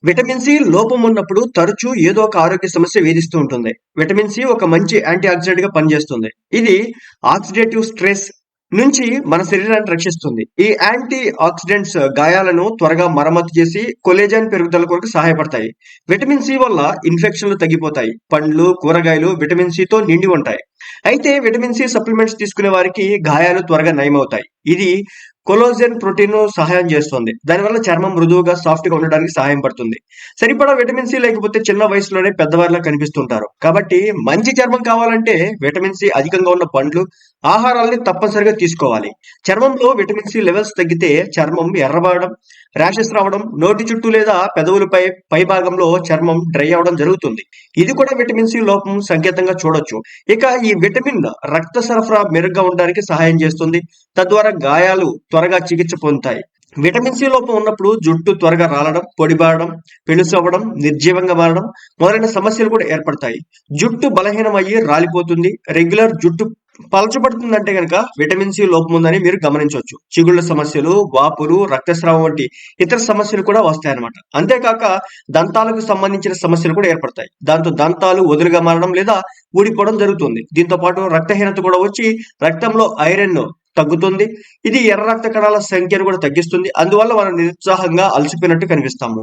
Vitamin C లోపం ఉన్నప్పుడు తరచూ ఏదో ఒక ఆరోగ్య సమస్య వేధిస్తూ ఉంటుంది. విటమిన్ సి ఒక మంచి యాంటీ ఆక్సిడెంట్ గా పనిచేస్తుంది. ఇది ఆక్సిడేటివ్ స్ట్రెస్ నుంచి మన శరీరాన్ని రక్షిస్తుంది. ఈ యాంటీ ఆక్సిడెంట్స్ గాయాలను త్వరగా మరమ్మతు చేసి కొలేజన్ పెరుగుదల కొరకు సహాయపడతాయి. విటమిన్ సి వల్ల ఇన్ఫెక్షన్లు తగ్గిపోతాయి. పండ్లు, కూరగాయలు విటమిన్ సి తో నిండి ఉంటాయి. అయితే విటమిన్ సి సప్లిమెంట్స్ తీసుకునే వారికి గాయాలు త్వరగా నయమవుతాయి. ఇది కొలోజన్ ప్రోటీన్ సహాయం చేస్తుంది. దానివల్ల చర్మం మృదువుగా సాఫ్ట్ గా ఉండడానికి సహాయం పడుతుంది. సరిపడా విటమిన్ సి లేకపోతే చిన్న వయసులోనే పెద్దవారిలా కనిపిస్తుంటారు. కాబట్టి మంచి చర్మం కావాలంటే విటమిన్ సి అధికంగా ఉన్న పండ్లు, ఆహారాల్ని తప్పనిసరిగా తీసుకోవాలి. చర్మంలో విటమిన్ సి లెవెల్స్ తగ్గితే చర్మం ఎర్రబడడం, ర్యాషెస్ రావడం, నోటి చుట్టూ లేదా పెదవులపై పై భాగంలో చర్మం డ్రై అవడం జరుగుతుంది. ఇది కూడా విటమిన్ సి లోపం సంకేతంగా చూడొచ్చు. ఇక ఈ విటమిన్ రక్త సరఫరా మెరుగ్గా ఉండడానికి సహాయం చేస్తుంది. తద్వారా గాయాలు త్వరగా చికిత్స పొందుతాయి. విటమిన్ సి లోపం ఉన్నప్పుడు జుట్టు త్వరగా రాలడం, పొడిబారడం, పెళుసు అవ్వడం, నిర్జీవంగా మారడం మొదలైన సమస్యలు కూడా ఏర్పడతాయి. జుట్టు బలహీనమయ్యి రాలిపోతుంది. రెగ్యులర్ జుట్టు పలచబడుతుందంటే గనక విటమిన్ సి లోపం ఉందని మీరు గమనించవచ్చు. చిగుళ్ళ సమస్యలు, వాపులు, రక్తస్రావం వంటి ఇతర సమస్యలు కూడా వస్తాయన్నమాట. అంతేకాక దంతాలకు సంబంధించిన సమస్యలు కూడా ఏర్పడతాయి. దాంతో దంతాలు వదులుగా మారడం లేదా ఊడిపోవడం జరుగుతుంది. దీంతో పాటు రక్తహీనత కూడా వచ్చి రక్తంలో ఐరన్ తగ్గుతుంది. ఇది ఎర్ర రక్త కణాల సంఖ్యను కూడా తగ్గిస్తుంది. అందువల్ల మనం నిరుత్సాహంగా అలసిపోయినట్టు కనిపిస్తాము.